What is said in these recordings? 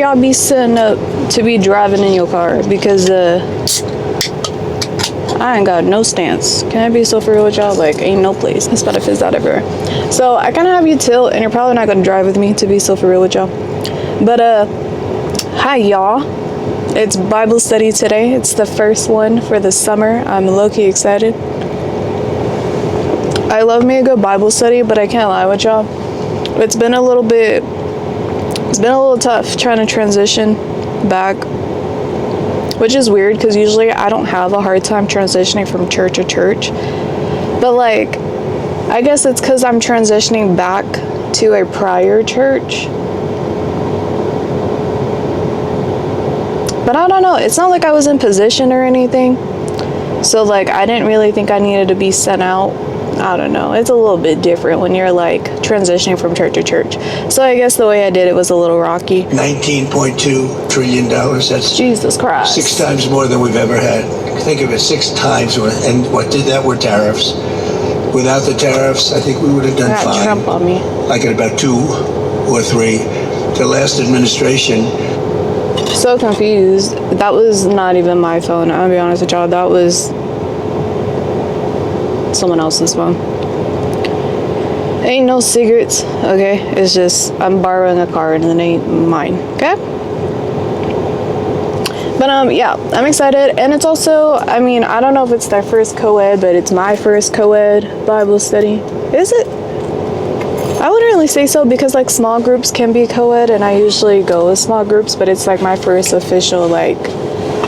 y'all be setting up to be driving in your car? Because I ain't got no stance. Can I be so for real with y'all? Like, ain't no place. It's about to fizz out everywhere. So I kind of have you tilt, and you're probably not gonna drive with me, to be so for real with y'all. But hi y'all. It's Bible study today. It's the first one for the summer. I'm low-key excited. I love me a good Bible study, but I can't lie with y'all. It's been a little tough trying to transition back, which is weird because usually I don't have a hard time transitioning from church to church. But like, I guess it's because I'm transitioning back to a prior church. But I don't know. It's not like I was in position or anything. So like, I didn't really think I needed to be sent out. I don't know. It's a little bit different when you're like transitioning from church to church. So I guess the way I did it was a little rocky. $19.2 trillion. That's Jesus Christ. 6 times more than we've ever had. Think of it, 6 times more. And what did that were tariffs. Without the tariffs, I think we would have done I got fine. Trump on me. Like at about 2 or 3. The last administration. So confused. That was not even my phone. I'll be honest with y'all. That was someone else's phone. Ain't no secrets, okay? It's just I'm borrowing a car and it ain't mine, okay? But yeah, I'm excited. And it's also, I mean, I don't know if it's their first co-ed, but it's my first co-ed Bible study. Is it? I wouldn't really say so because like small groups can be co-ed and I usually go with small groups, but it's like my first official like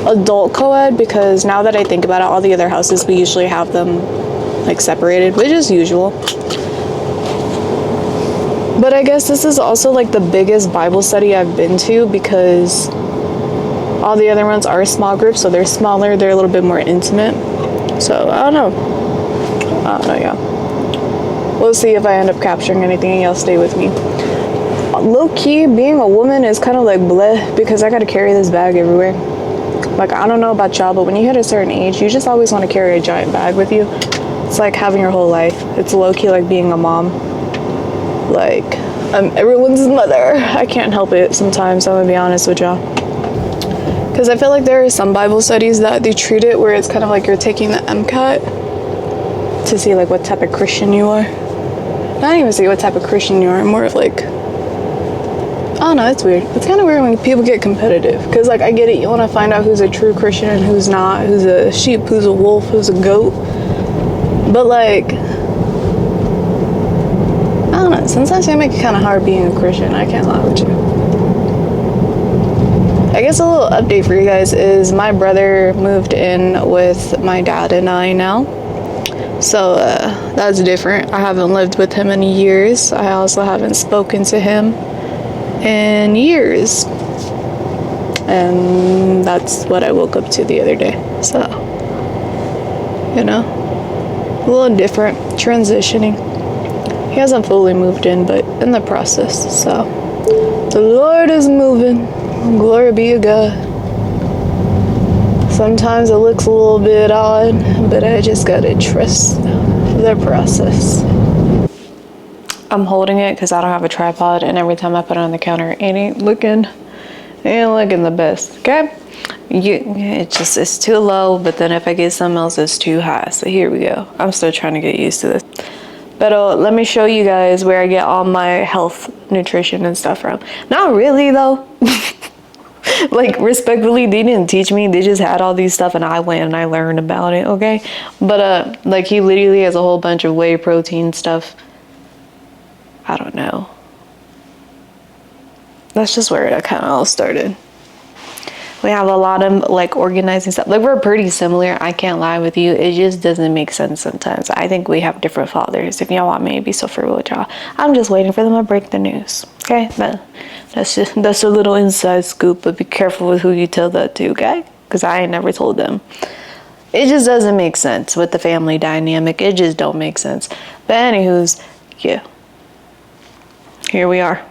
adult co-ed because now that I think about it, all the other houses we usually have them like separated, which is usual. But I guess this is also like the biggest Bible study I've been to because all the other ones are small groups, so they're smaller, they're a little bit more intimate. So I don't know, yeah. We'll see if I end up capturing anything and y'all stay with me. Low-key, being a woman is kind of like bleh because I gotta carry this bag everywhere. Like, I don't know about y'all, but when you hit a certain age, you just always want to carry a giant bag with you. It's like having your whole life. It's low-key like being a mom. Like, I'm everyone's mother. I can't help it sometimes, I'm gonna be honest with y'all. Because I feel like there are some Bible studies that they treat it where it's kind of like you're taking the MCAT to see like what type of Christian you are. Not even see what type of Christian you are, more of like, I don't know, it's weird. It's kind of weird when people get competitive. Because like, I get it, you want to find out who's a true Christian and who's not, who's a sheep, who's a wolf, who's a goat. But like, I don't know, sometimes they make it kind of hard being a Christian, I can't lie with you. I guess a little update for you guys is my brother moved in with my dad and I now. So that's different. I haven't lived with him in years. I also haven't spoken to him in years. And that's what I woke up to the other day. So, you know, a little different, transitioning. He hasn't fully moved in, but in the process. So, the Lord is moving. Glory be to God. Sometimes it looks a little bit odd, but I just gotta trust the process. I'm holding it because I don't have a tripod, and every time I put it on the counter, it ain't looking the best, okay? It's too low, but then if I get something else, it's too high. So here we go. I'm still trying to get used to this. But let me show you guys where I get all my health, nutrition, and stuff from. Not really, though. Like, respectfully, they didn't teach me. They just had all these stuff and I went and I learned about it, okay? But like, he literally has a whole bunch of whey protein stuff. I don't know. That's just where it kind of all started. We have a lot of like organizing stuff. Like, we're pretty similar, I can't lie with you. It just doesn't make sense sometimes. I think we have different fathers. If y'all want me to be so for real with y'all, I'm just waiting for them to break the news, okay? But that's a little inside scoop, but be careful with who you tell that to, okay? Because I ain't never told them. It just doesn't make sense with the family dynamic. It just don't make sense. But anywho's, yeah, here we are.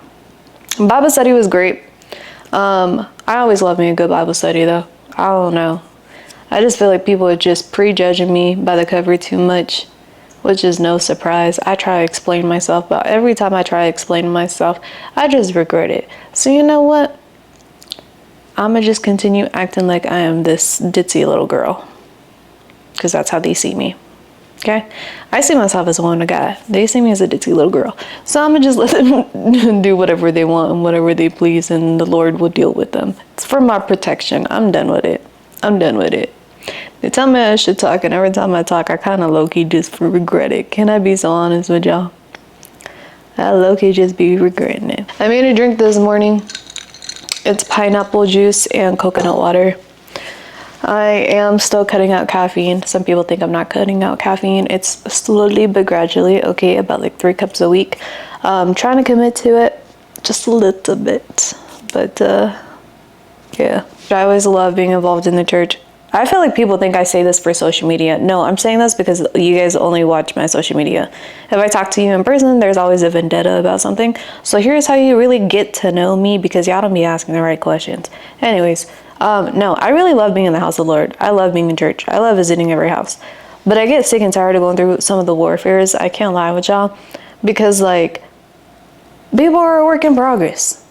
Bible study was great. I always love me a good Bible study, though. I don't know. I just feel like people are just prejudging me by the cover too much, which is no surprise. I try to explain myself, but every time I try to explain myself, I just regret it. So you know what? I'ma just continue acting like I am this ditzy little girl. Because that's how they see me. Okay? I see myself as a woman of God. They see me as a ditzy little girl. So I'ma just let them do whatever they want and whatever they please, and the Lord will deal with them. It's for my protection. I'm done with it. I'm done with it. They tell me I should talk, and every time I talk, I kind of low-key just regret it. Can I be so honest with y'all? I low-key just be regretting it. I made a drink this morning. It's pineapple juice and coconut water. I am still cutting out caffeine. Some people think I'm not cutting out caffeine. It's slowly but gradually, okay, about like 3 cups a week. Trying to commit to it just a little bit. But, yeah. I always love being involved in the church. I feel like people think I say this for social media. No, I'm saying this because you guys only watch my social media. If I talk to you in person, there's always a vendetta about something. So here's how you really get to know me, because y'all don't be asking the right questions. Anyways, no, I really love being in the house of the Lord. I love being in church. I love visiting every house. But I get sick and tired of going through some of the warfares. I can't lie with y'all. Because, like, people are a work in progress.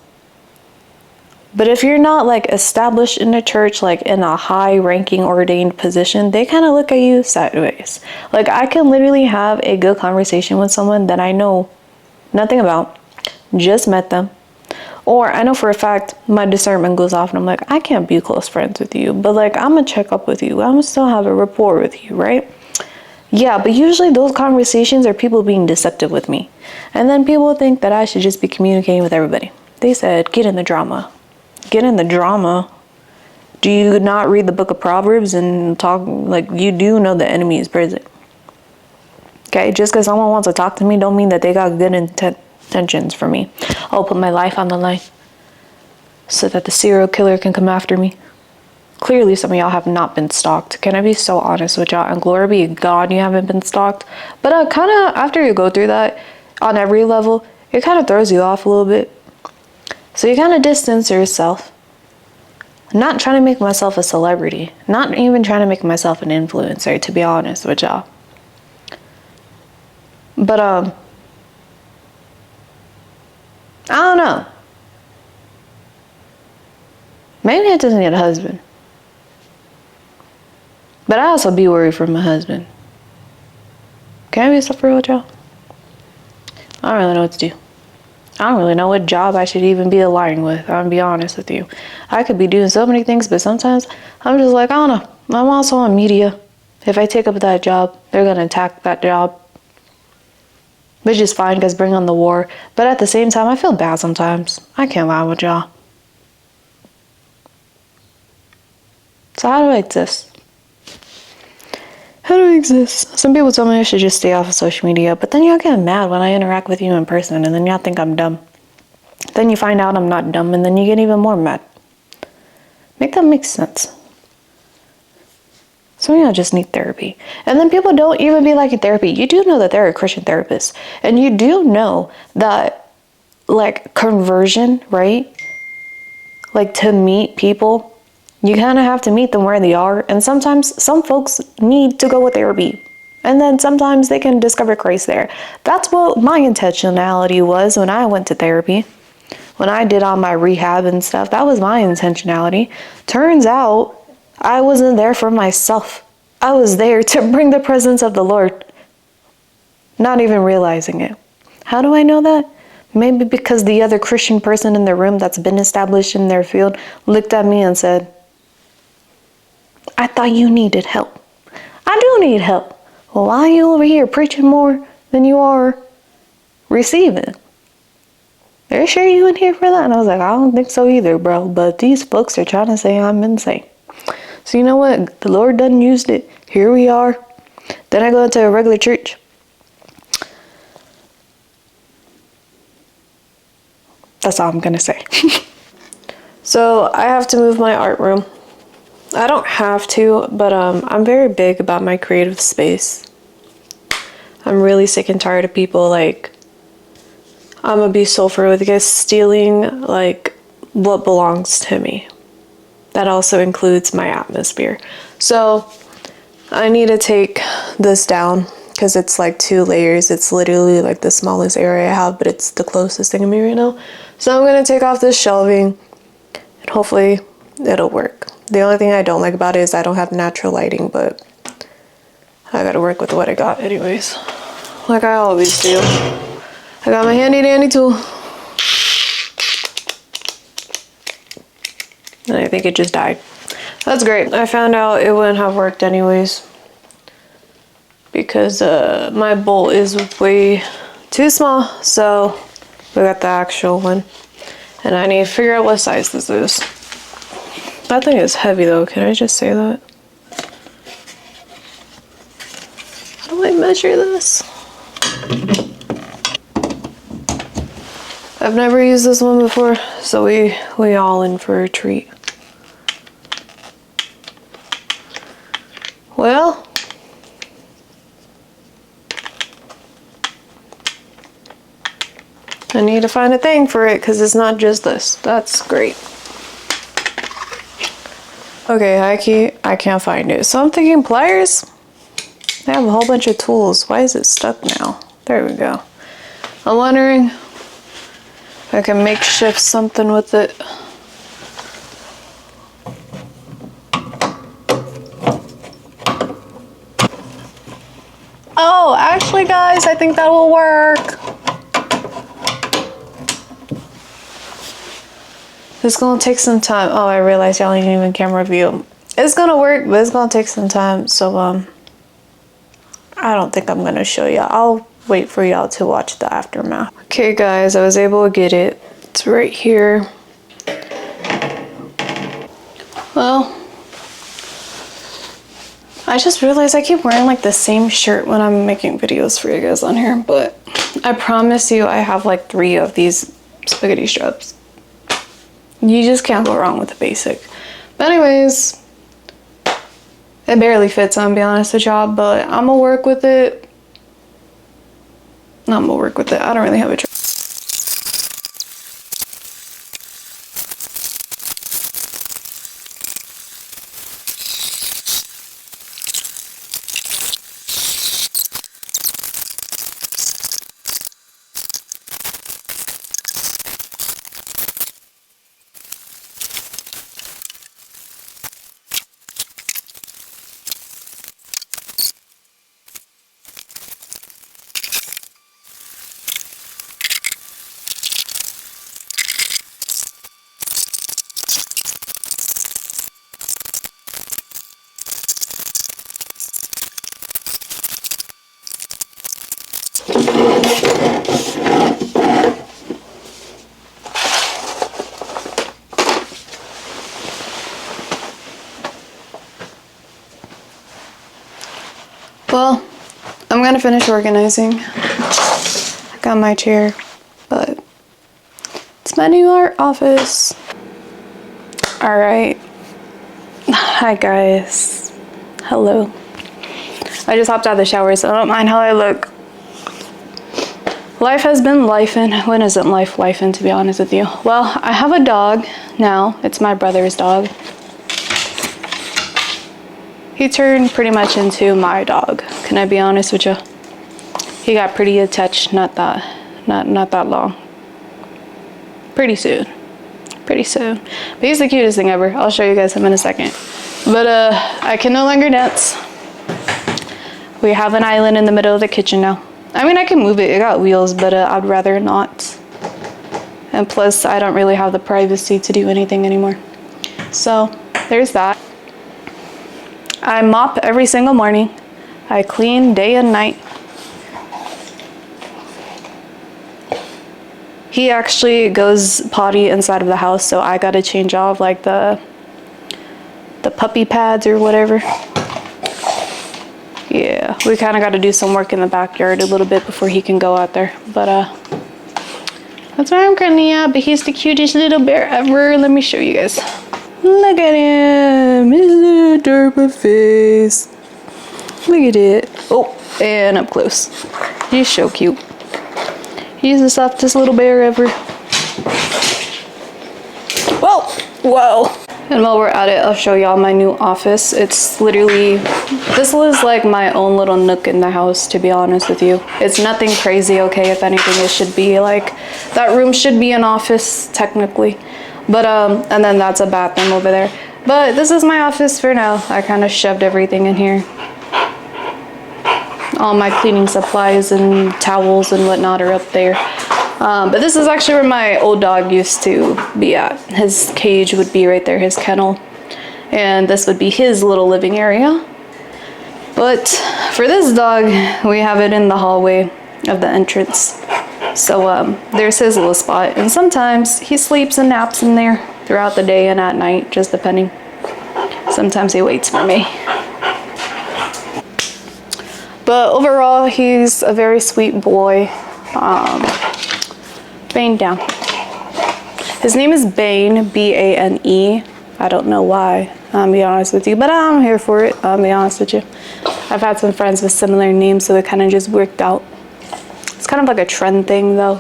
But if you're not, like, established in the church, like, in a high-ranking ordained position, they kind of look at you sideways. Like, I can literally have a good conversation with someone that I know nothing about, just met them. Or I know for a fact my discernment goes off and I'm like, I can't be close friends with you, but, like, I'm going to check up with you. I'm going to still have a rapport with you, right? Yeah, but usually those conversations are people being deceptive with me. And then people think that I should just be communicating with everybody. They said, get in the drama. Get in the drama. Do you not read the book of Proverbs and talk, like, you do know the enemy is present? Okay, just because someone wants to talk to me don't mean that they got good intentions for me. I'll put my life on the line so that the serial killer can come after me. Clearly some of y'all have not been stalked. Can I be so honest with y'all? And glory be to God you haven't been stalked. But kind of after you go through that on every level, it kind of throws you off a little bit. So you kind of distance yourself. I'm not trying to make myself a celebrity. Not even trying to make myself an influencer, to be honest with y'all. But, I don't know. Maybe I just need a husband. But I also be worried for my husband. Can I be so real with y'all? I don't really know what to do. I don't really know what job I should even be aligning with. I'm gonna be honest with you. I could be doing so many things, but sometimes I'm just like, I don't know. I'm also on media. If I take up that job, they're gonna attack that job. Which is fine, because bring on the war. But at the same time, I feel bad sometimes. I can't lie with y'all. So how do I exist? How do I exist? Some people tell me I should just stay off of social media, but then y'all get mad when I interact with you in person, and then y'all think I'm dumb. Then you find out I'm not dumb, and then you get even more mad. Make that make sense. Some of y'all just need therapy. And then people don't even be liking therapy. You do know that there are Christian therapists, and you do know that, like, conversion, right? Like, to meet people, you kind of have to meet them where they are. And sometimes some folks need to go with therapy. And then sometimes they can discover Christ there. That's what my intentionality was when I went to therapy. When I did all my rehab and stuff, that was my intentionality. Turns out, I wasn't there for myself. I was there to bring the presence of the Lord. Not even realizing it. How do I know that? Maybe because the other Christian person in the room that's been established in their field looked at me and said, I thought you needed help. I do need help. Well, why are you over here preaching more than you are receiving? Are you sure you in here for that? And I was like, I don't think so either, bro. But these folks are trying to say I'm insane. So you know what? The Lord done used it. Here we are. Then I go into a regular church. That's all I'm going to say. So I have to move my art room. I don't have to, but I'm very big about my creative space. I'm really sick and tired of people, like, I'm going to be so for with you guys, stealing, like, what belongs to me. That also includes my atmosphere. So I need to take this down because it's like 2 layers. It's literally like the smallest area I have, but it's the closest thing to me right now. So I'm going to take off this shelving and hopefully it'll work. The only thing I don't like about it is I don't have natural lighting, but I gotta work with what I got anyways. Like I always do. I got my handy dandy tool. And I think it just died. That's great. I found out it wouldn't have worked anyways, because my bowl is way too small, so we got the actual one. And I need to figure out what size this is. That thing is heavy though, can I just say that? How do I measure this? I've never used this one before, so we all in for a treat. Well, I need to find a thing for it because it's not just this. That's great. Okay, I can't find it. So I'm thinking pliers. I have a whole bunch of tools. Why is it stuck now? There we go. I'm wondering if I can makeshift something with it. Oh, actually guys, I think that will work. It's gonna take some time. Oh, I realized y'all ain't even camera view. It's gonna work, but it's gonna take some time. So I don't think I'm gonna show y'all. I'll wait for y'all to watch the aftermath. Okay guys, I was able to get it. It's right here. Well, I just realized I keep wearing like the same shirt when I'm making videos for you guys on here, but I promise you I have like 3 of these spaghetti straps. You just can't go wrong with the basic. But anyways, it barely fits, I'm gonna be honest with y'all, but I'm gonna work with it. I don't really have a choice. Well, I'm gonna finish organizing. I got my chair, but it's my new art office. All right. Hi guys. Hello. I just hopped out of the shower, so I don't mind how I look. Life has been lifing. When isn't life lifing, to be honest with you? Well, I have a dog now. It's my brother's dog. He turned pretty much into my dog. Can I be honest with you? He got pretty attached not that long. Pretty soon. But he's the cutest thing ever. I'll show you guys him in a second. But I can no longer dance. We have an island in the middle of the kitchen now. I mean, I can move it. It got wheels, but I'd rather not. And plus, I don't really have the privacy to do anything anymore. So there's that. I mop every single morning. I clean day and night. He actually goes potty inside of the house, so I gotta change off like the puppy pads or whatever. Yeah, we kind of got to do some work in the backyard a little bit before he can go out there. But that's where I'm currently at. But he's the cutest little bear ever. Let me show you guys. Look at him, his little derpa face. Look at it. Oh, and up close. He's so cute. He's the softest little bear ever. Whoa. And while we're at it, I'll show y'all my new office. It's literally, this was like my own little nook in the house, to be honest with you. It's nothing crazy, okay? If anything, it should be like, that room should be an office, technically. But and then that's a bathroom over there. But this is my office for now. I kind of shoved everything in here. All my cleaning supplies and towels and whatnot are up there. But this is actually where my old dog used to be at. His cage would be right there, his kennel. And this would be his little living area. But for this dog, we have it in the hallway of the entrance. So there's his little spot. And sometimes he sleeps and naps in there throughout the day and at night, just depending. Sometimes he waits for me. But overall, he's a very sweet boy. Bane down. His name is Bane, B-A-N-E. I don't know why, I'll be honest with you, but I'm here for it, I'll be honest with you. I've had some friends with similar names, so it kind of just worked out. It's kind of like a trend thing, though.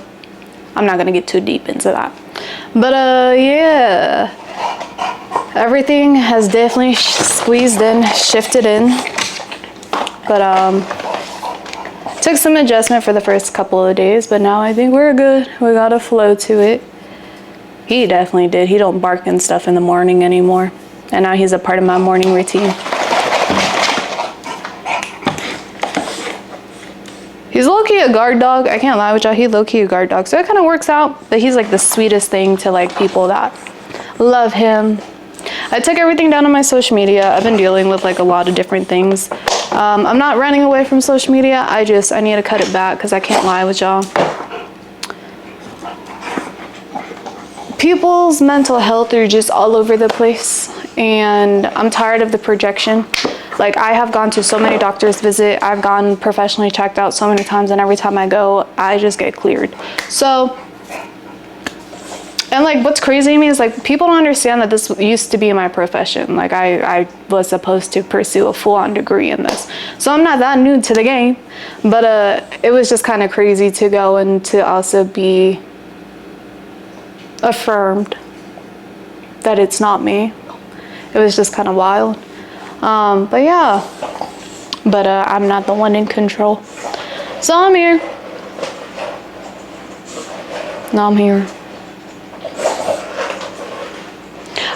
I'm not gonna get too deep into that. But yeah, everything has definitely squeezed in, shifted in. But took some adjustment for the first couple of days, but now I think we're good. We got a flow to it. He definitely did. He don't bark and stuff in the morning anymore. And now he's a part of my morning routine. He's low-key a guard dog. I can't lie with y'all. He low-key a guard dog. So it kind of works out. But he's like the sweetest thing to like people that love him. I took everything down on my social media. I've been dealing with like a lot of different things. I'm not running away from social media. I need to cut it back because I can't lie with y'all. People's mental health are just all over the place, and I'm tired of the projection. Like, I have gone to so many doctors' visits. I've gone professionally checked out so many times, and every time I go, I just get cleared. So, and like, what's crazy to me is like, people don't understand that this used to be my profession. Like, I was supposed to pursue a full-on degree in this. So I'm not that new to the game, but it was just kind of crazy to go and to also be affirmed that it's not me. It was just kind of wild. But yeah, but I'm not the one in control. So I'm here. Now I'm here.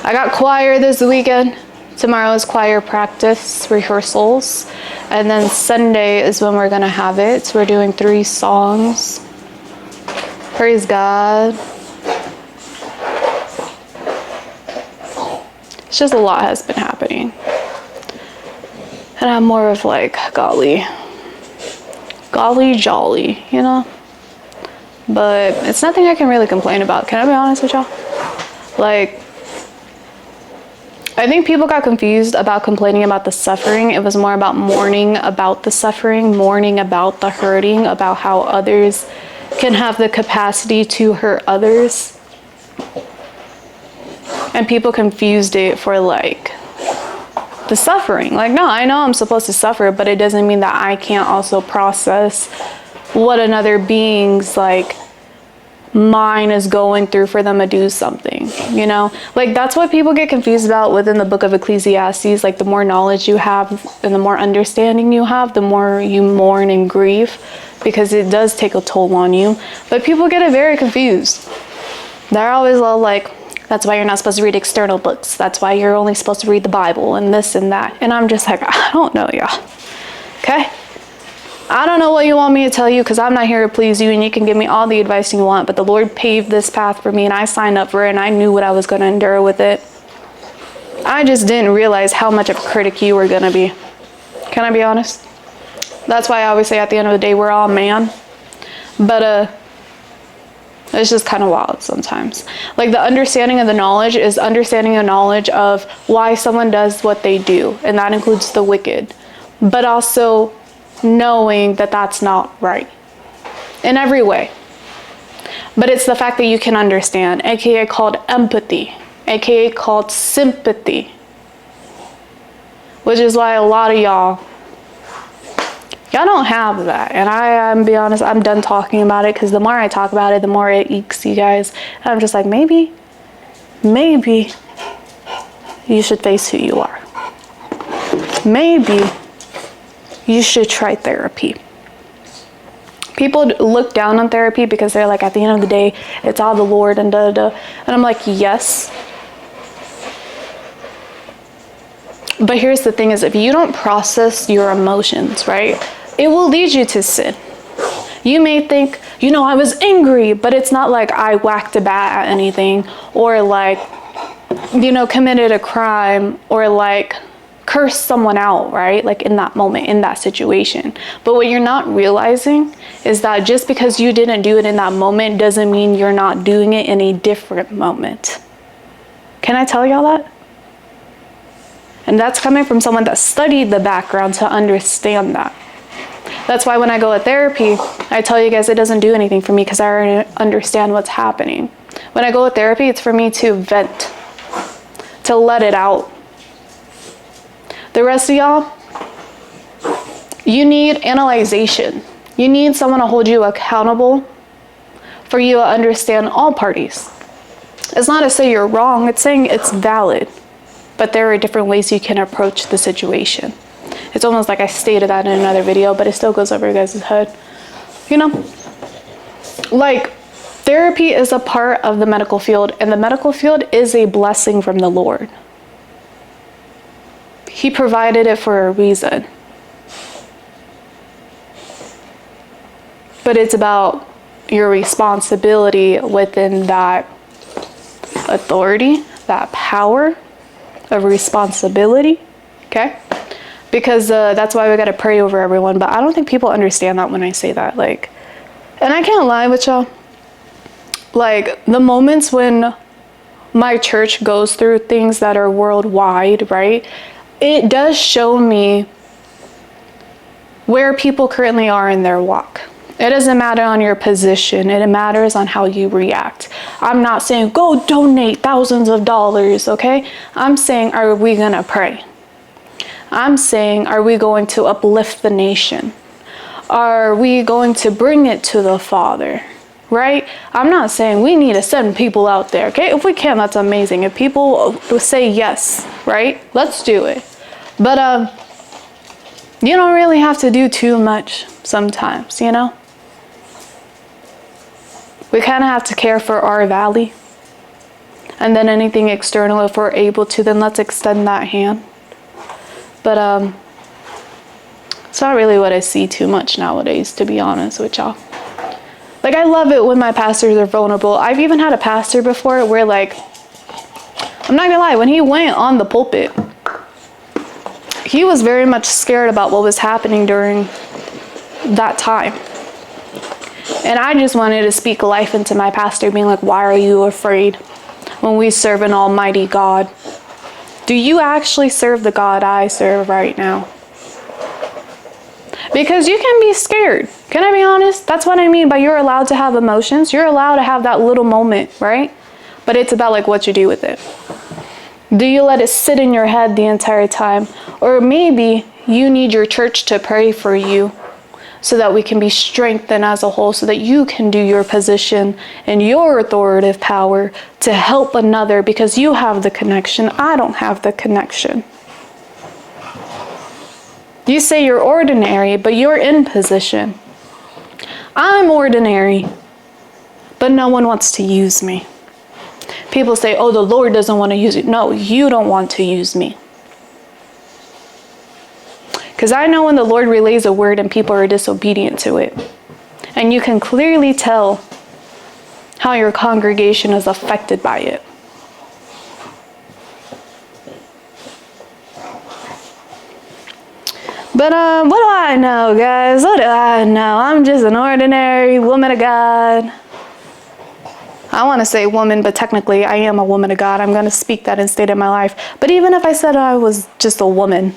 I got choir this weekend. Tomorrow is choir practice, rehearsals. And then Sunday is when we're gonna have it. So we're doing 3 songs. Praise God. It's just a lot has been happening. And I'm more of like, golly jolly, you know? But it's nothing I can really complain about. Can I be honest with y'all? Like, I think people got confused about complaining about the suffering. It was more about mourning about the suffering, mourning about the hurting, about how others can have the capacity to hurt others. And people confused it for like the suffering. Like, no, I know I'm supposed to suffer, but it doesn't mean that I can't also process what another being's like mind is going through for them to do something, you know? Like, that's what people get confused about within the book of Ecclesiastes. Like, the more knowledge you have and the more understanding you have, the more you mourn and grieve, because it does take a toll on you. But people get it very confused. They're always all like, that's why you're not supposed to read external books. That's why you're only supposed to read the Bible and this and that. And I'm just like, I don't know, y'all. Okay? I don't know what you want me to tell you, because I'm not here to please you, and you can give me all the advice you want, but the Lord paved this path for me and I signed up for it and I knew what I was going to endure with it. I just didn't realize how much of a critic you were going to be. Can I be honest? That's why I always say at the end of the day, we're all man. But it's just kind of wild sometimes. Like, the understanding of the knowledge is understanding the knowledge of why someone does what they do, and that includes the wicked, but also knowing that that's not right in every way. But it's the fact that you can understand, aka called empathy, aka called sympathy, which is why a lot of y'all don't have that. And I'm be honest, I'm done talking about it, because the more I talk about it, the more it eeks you guys. And I'm just like, maybe you should face who you are. Maybe you should try therapy. People look down on therapy because they're like, at the end of the day, it's all the Lord and da da. And I'm like, yes. But here's the thing is, if you don't process your emotions, right, it will lead you to sin. You may think, I was angry, but it's not like I whacked a bat at anything, or like, committed a crime, or like cursed someone out, right? Like in that moment, in that situation. But what you're not realizing is that just because you didn't do it in that moment doesn't mean you're not doing it in a different moment. Can I tell y'all that? And that's coming from someone that studied the background to understand that. That's why when I go to therapy, I tell you guys it doesn't do anything for me because I already understand what's happening. When I go to therapy, it's for me to vent, to let it out. The rest of y'all, you need analyzation. You need someone to hold you accountable for you to understand all parties. It's not to say you're wrong, it's saying it's valid. But there are different ways you can approach the situation. It's almost like I stated that in another video, but it still goes over your guys' head. Like, therapy is a part of the medical field, and the medical field is a blessing from the Lord. He provided it for a reason. But it's about your responsibility within that authority, that power of responsibility, okay? Because that's why we gotta pray over everyone. But I don't think people understand that when I say that. Like, and I can't lie with y'all. Like, the moments when my church goes through things that are worldwide, right? It does show me where people currently are in their walk. It doesn't matter on your position. It matters on how you react. I'm not saying go donate thousands of dollars, okay? I'm saying, are we gonna pray? I'm saying, are we going to uplift the nation? Are we going to bring it to the Father, right? I'm not saying we need to send people out there, okay? If we can, that's amazing. If people say yes, right? Let's do it. But you don't really have to do too much sometimes, We kind of have to care for our valley. And then anything external, if we're able to, then let's extend that hand. But it's not really what I see too much nowadays, to be honest with y'all. Like, I love it when my pastors are vulnerable. I've even had a pastor before where, like, I'm not gonna lie, when he went on the pulpit, he was very much scared about what was happening during that time. And I just wanted to speak life into my pastor, being like, why are you afraid when we serve an almighty God? Do you actually serve the God I serve right now? Because you can be scared. Can I be honest? That's what I mean by you're allowed to have emotions. You're allowed to have that little moment, right? But it's about like what you do with it. Do you let it sit in your head the entire time? Or maybe you need your church to pray for you so that we can be strengthened as a whole, so that you can do your position and your authoritative power to help another, because you have the connection. I don't have the connection. You say you're ordinary, but you're in position. I'm ordinary, but no one wants to use me. People say, oh, the Lord doesn't want to use you. No, you don't want to use me. Because I know when the Lord relays a word and people are disobedient to it. And you can clearly tell how your congregation is affected by it. But what do I know, guys? What do I know? I'm just an ordinary woman of God. I want to say woman, but technically I am a woman of God. I'm going to speak that and state in my life. But even if I said I was just a woman,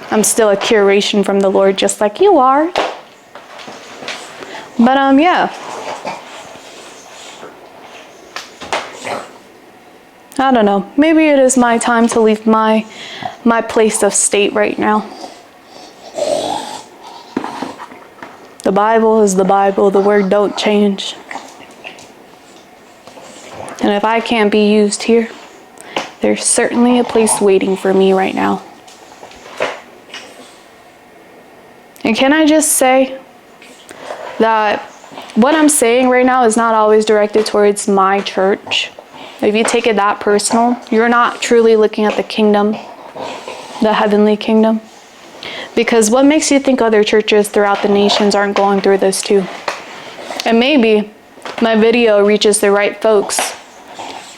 I'm still a curation from the Lord, just like you are. But yeah. I don't know. Maybe it is my time to leave my place of state right now. The Bible is the Bible. The word don't change. And if I can't be used here, there's certainly a place waiting for me right now. And can I just say, that what I'm saying right now is not always directed towards my church. If you take it that personal, you're not truly looking at the kingdom, the heavenly kingdom. Because what makes you think other churches throughout the nations aren't going through this too? And maybe my video reaches the right folks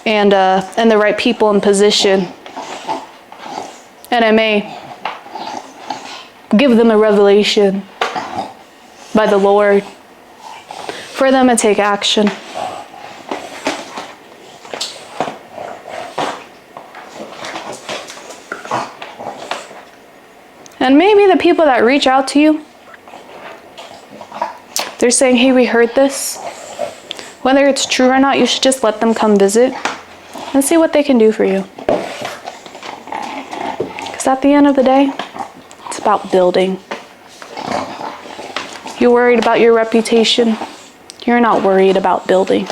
and the right people in position. And I may give them a revelation by the Lord for them to take action. And maybe the people that reach out to you, they're saying, hey, we heard this. Whether it's true or not, you should just let them come visit and see what they can do for you. Because at the end of the day, it's about building. You're worried about your reputation. You're not worried about building.